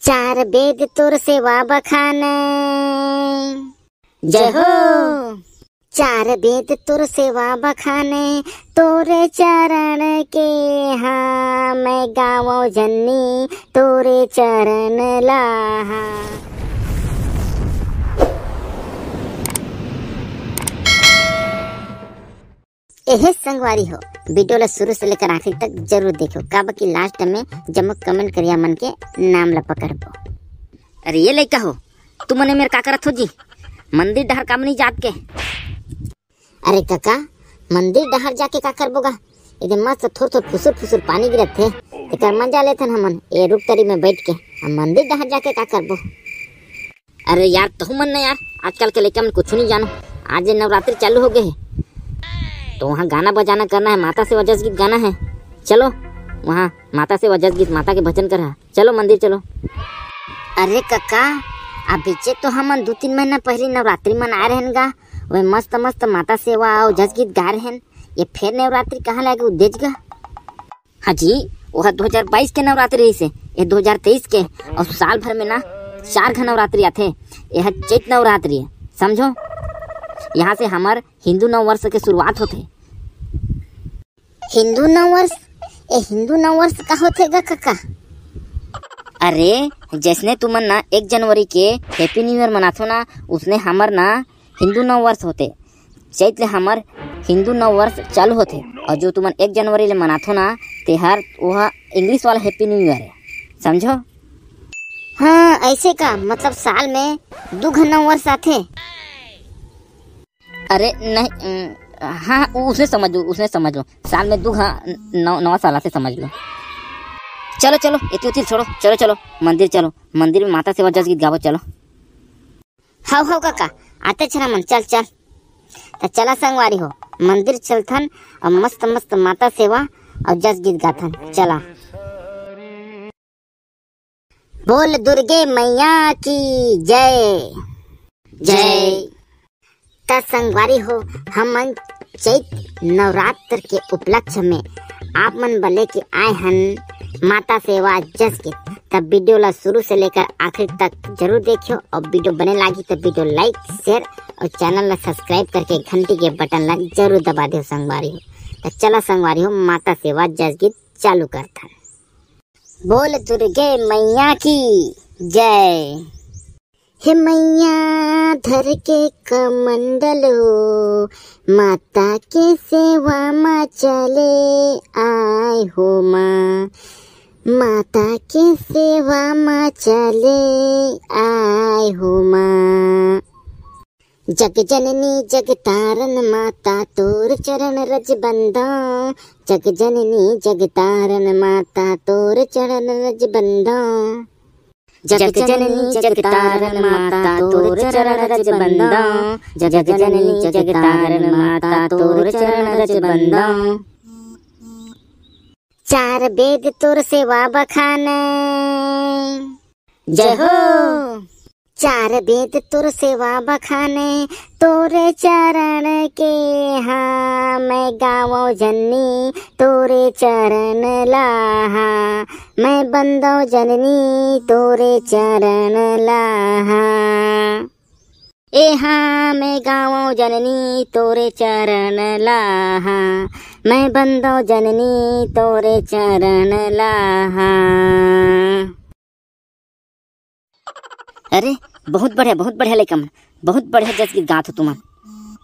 चार वेद तोर सेवा बखाने जय हो। चार वेद तोर सेवा बखाने तोरे चरण के, हाँ मैं गावो जन्नी तोरे चरण लाहा। एहे संगवारी हो, वीडियो ला शुरू से लेकर आखिर तक जरूर देखो, काब की लास्ट में जमक कमेंट करिया मन के नाम ला पकड़बो। अरे ये लइका हो, तू मने मेरे का करत हो जी? मंदिर डहर काम नहीं जात के? अरे काका, मंदिर डहर जाके का करबोगा? इधर मस्त थोर थोर फुसुर फुसुर पानी गिरत थे, एकर मजा लेथन हमन ए रुक तरी में बैठ के। हम मंदिर डहर जाके का करबो? अरे यार तहु मन न यार, आजकल के लइका मन कुछ नहीं जानो। आज नवरात्रि चालू हो गए है तो वहाँ गाना बजाना करना है, माता से वजस गीत गाना है। चलो वहाँ माता से वजस गीत, माता के भजन करा। चलो मंदिर चलो। अरे काका, अभी तो हम 2-3 महीना पहले नवरात्रि मना रहन गा, वे मस्त मस्त माता सेवा और जस गीत गा रहन। ये फिर नवरात्रि कहाँ लागे उद्देज गा? हाँ जी, वह 2022 के नवरात्रि रही से, ये 2023 के, और साल भर में ना 4 घन नवरात्रि आते। यह चैत नवरात्रि है, समझो। यहाँ से हमार हिंदू नव वर्ष के शुरुआत होते। हिंदू नववर्ष? ए हिंदू नववर्ष का होते गा काका? अरे जैसने तुमन ना 1 जनवरी के हैप्पी न्यू ईयर मनाथो ना, उसने हमार ना हिंदू नव वर्ष होते। चैत हमार हिंदू नव वर्ष चालू होते, और जो तुमन 1 जनवरी ले मनाथो ना तेहार वह इंग्लिश वाला हैप्पी न्यू ईयर है, समझो। हाँ ऐसे का मतलब साल में 2 घन नव वर्ष आते? अरे नहीं, हाँ उसने समझ लो साल में 2 नवा साल से समझ लो। चलो चलो इतनी छोड़ो, चलो चलो मंदिर चलो, मंदिर में माता सेवा जस गीत गावो। चलो हाउ काका, आते छना मन, चल चल। तो चला संगवारी हो, मंदिर चलथन और मस्त मस्त माता सेवा और जस गीत गाथन। चला। बोल दुर्गे मैया की जय जय। ता संगवारी हो, हम चैत नवरात्र के उपलक्ष्य में आप मन बले के आए हन माता सेवा जस गीत। तब वीडियो ला शुरू से लेकर आखिर तक जरूर देखियो, और वीडियो बने लागी तो वीडियो लाइक शेयर और चैनल ला सब्सक्राइब करके घंटी के बटन ला जरूर दबा दो संगवारी हो। तो चला संगवारी हो, माता सेवा जस गीत चालू करता। बोल दुर्गे मैया की जय। हे मैया धर के कमंडल हो, माता के सेवा माँ चले आए हो माँ। माता के सेवा माँ चले आए हो माँ। जग जननी जग तारन माता तोर चरण रज बंदा। जग जननी जग तारन माता तोर चरण रज बंदा। जग जननी जग तारन माता तोर चरण रज बंदा। जग जननी जग तारन माता तोर चरण रज बंदा। चार वेद तोर सेवा बखाने जय हो। चार वेद तोर सेवा बखाने तोरे चरण के, हाँ मैं गावो जन्नी तोरे चरण लाहा। मैं बंदो जननी तोरे चरण लाहा। ए हाँ मैं गावो जननी तोरे चरण लाहा। मैं बंदो जननी तोरे चरण लाहा। अरे बहुत बढ़िया लेकिन बहुत बढ़िया जस गीत गात हो तुमन।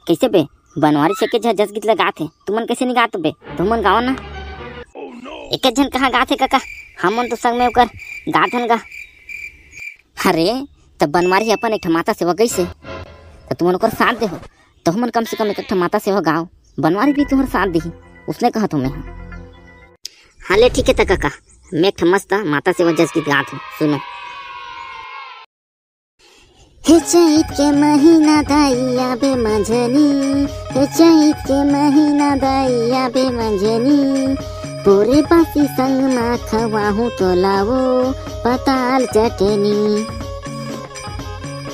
कैसे बे बनवारी से के जस गीत लगात है, तुमन कैसे नहीं गात बे? तुमन गाओ ना। एक जन कहाँ गात है काका, हमन तो संग में ओकर गात हन गा। अरे तब बनवारी अपन एक माता सेवा कैसे, तो तुमन ओकर साथ दे हो, तो हमन कम से कम एक माता सेवा गाओ। बनवारी भी तुम्हारे साथ दी, उसने कहा तुम्हें। हाँ ले ठीक है त काका, मैं एक मस्त माता सेवा जस गीत गात हूँ, सुनो। हे चैत के महीना दाइया बे मंझनी। हे चैत के महीना दाइया बे मंझनी। पूरे बासी संग मा खवाहूँ तो लावो पताल चटनी।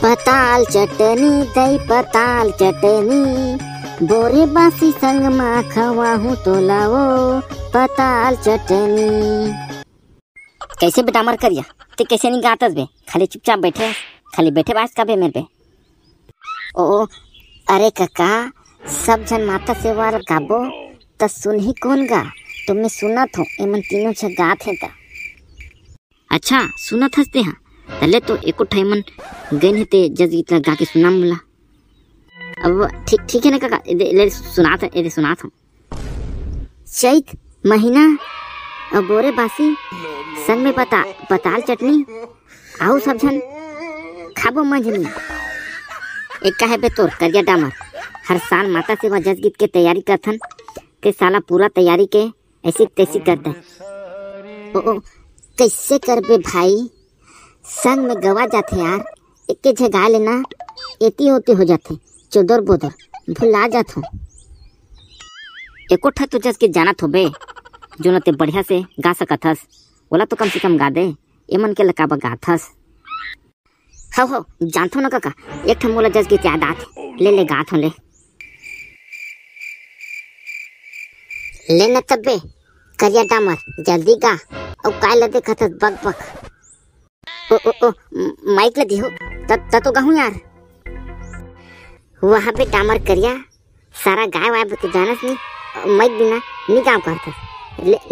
पताल चटनी दई पताल चटनी। बोरे बासी संग मा खवाहूँ तो लावो पताल चटनी। कैसे बेटा मर करिया ते कैसे नहीं गातस बे? खाली चुपचाप बैठे, खाली बैठे बास का बे मेरे पे। ओ अरे काका, सब जन माता सेवा गाबो त सुन ही कौन गा? तो मैं सुनत हूँ एमन तीनों छे गात है ता। अच्छा सुनत हंसते हाँ, तले तो एको ठैमन गन हेते जज गीत गा के सुना मुला। अब ठीक है ना काका, ले सुनात हूँ। चैत महीना और बोरे बासी संग में पताल चटनी आऊ सब जन खाबो मंझनी। एक का है बे तोर करिया डामर, हर साल माता सेवा जज गीत के तैयारी करथन के साला पूरा तैयारी के ऐसी तैसी करता है। ओ कैसे करबे भाई, संग में गवा जाते यार, एक जगह लेना एती होती हो जाते, चोदर बोदर भुला जात हूँ। एको ठा तो जज के जानत हो बे, जो न ते बढ़िया से गा सकथस, बोला तो कम से कम गा दे, एमन के लकाबा गाथस। हो जानथो ना काका, एक ठा मोला जज गीत याद आत, ले गात हो ले न तब्बे करिया डामर जल्दी गा और काय लदे खतस बक बक। ओ माइक लदी हो तो गाहूँ यार। वहाँ पे डामर करिया सारा गाय वाय तो जानस नहीं, माइक बिना नहीं गाँव करता।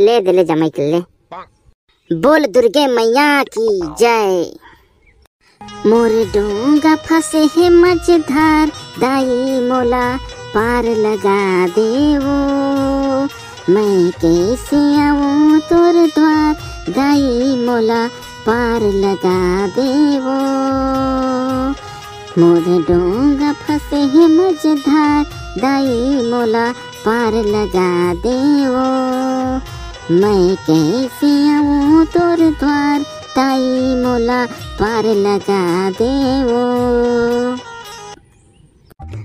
ले दे ले जा माइक ले। बोल दुर्गे मैया की जय। मोर डोंगा फंसे है मझधार, दाई मोला पार लगा देवो, मैं कैसे आऊँ तोर द्वार, दाई मोला पार लगा देवो। मोर डोंगा फंसे है मझधार, दाई मोला पार लगा देवो, मैं कैसे आऊँ तोर द्वार, दाई मोला पार लगा देवो।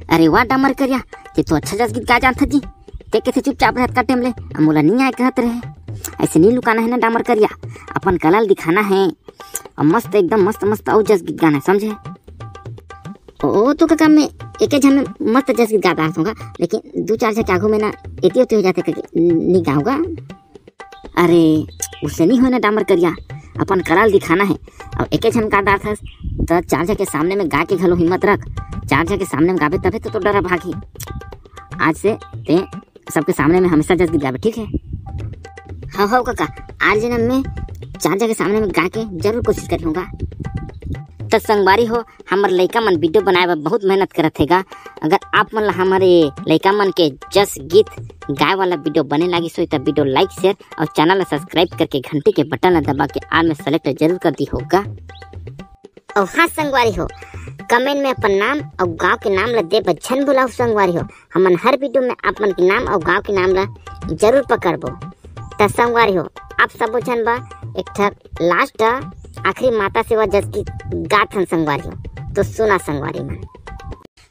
अरे वाह डामर करिया, ये तो अच्छा जज गीत गा जानता जी। ते कैसे चुपचाप रहत का टेम ले, मोला नहीं आए कहत रहे। ऐसे नहीं लुकाना है ना डामर करिया, अपन कला दिखाना है और मस्त एकदम मस्त और जज गीत गाना है, समझे? ओ तो काका मैं एक झन में मस्त जज गीत गा दूंगा, लेकिन 2-4 झन आगू में ना एती होते हो जाते नहीं गाऊंगा। अरे उससे नहीं होना डामर करिया, अपन कलाल दिखाना है और एक झन का दात है तो 4 झन के सामने में गा के घलो हिम्मत रख। 4 झन के सामने में गावे तबे तो डरा भागी। आज से ते सबके सामने में हमेशा जज गीत गावे, ठीक है? हाँ काका, आज जन्म में 4 जगह सामने में गा के जरूर कोशिश करूँगा। तो संगवारी हो, हमारे लइका मन वीडियो बनाए बहुत मेहनत करत हैगा। अगर आप मन हमारे लइका मन के जस गीत गाय वाला वीडियो बने लगी सो तब वीडियो लाइक शेयर और चैनल सब्सक्राइब करके घंटी के बटन दबा के आल में सेलेक्ट जरूर कर दी होगा। और हाँ संगवारी हो, कमेंट में अपन नाम और गांव के नाम ला दे बच्चन बुलाओ संगवारी हो। हमन हर वीडियो में अपन के नाम और गांव के नाम ला जरूर पकड़बो। तो संगवारी हो, आप सब जन बा एक लास्ट आखिरी माता सेवा जस की गात हन संगवारी हो, तो सुना संगवारी मन।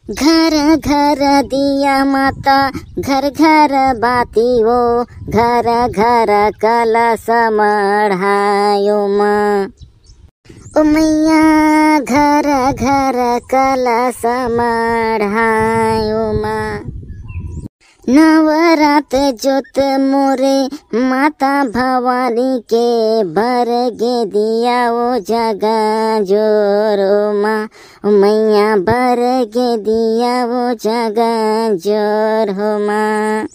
घर घर दिया माता, घर घर बाती वो, घर घर कलश मढ़ायो माँ। ओ मैया घर घर कलश मढ़ायो माँ। नवरात जोत मोरे माता भवानी के, भर गे दिया वो जगह जोरो माँ। मैया भर गे दिया वो जगह जोर हो माँ।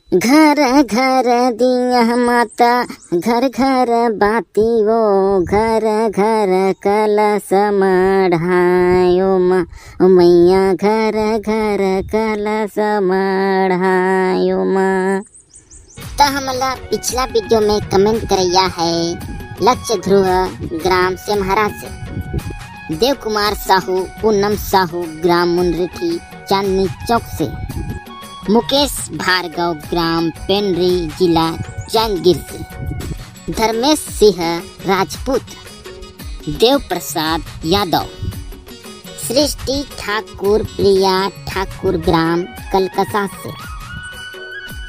घर घर दिया माता, घर घर बाती वो, घर घर कलश मढ़ायो माँ। मैया घर घर कलश मढ़ायो माँ। तो हमला पिछला वीडियो में कमेंट करैया है लक्ष्य ध्रुव ग्राम सेमहरा से, देव कुमार साहू पूनम साहू ग्राम मुनरिठी चांदनी चौक से, मुकेश भार्गव ग्राम पेंड्री जिला जांजगीर से, धर्मेश सिंह राजपूत, देव प्रसाद यादव, सृष्टि ठाकुर प्रिया ठाकुर ग्राम कलकसा से,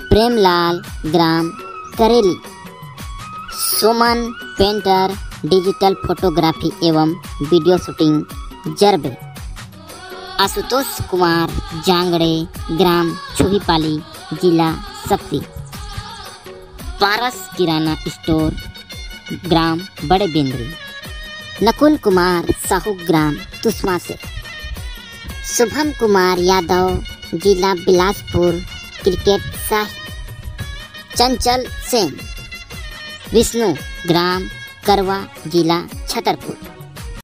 प्रेमलाल ग्राम करेली, सुमन पेंटर डिजिटल फोटोग्राफी एवं वीडियो शूटिंग जरबे, आशुतोष कुमार जांगड़े ग्राम छुहीपाली जिला शक्ति, पारस किराना स्टोर ग्राम बड़े बेंद्री। नकुल कुमार साहू ग्राम तुस्मा से, शुभम कुमार यादव जिला बिलासपुर क्रिकेट शाही, चंचल सेन विष्णु ग्राम करवा जिला छतरपुर।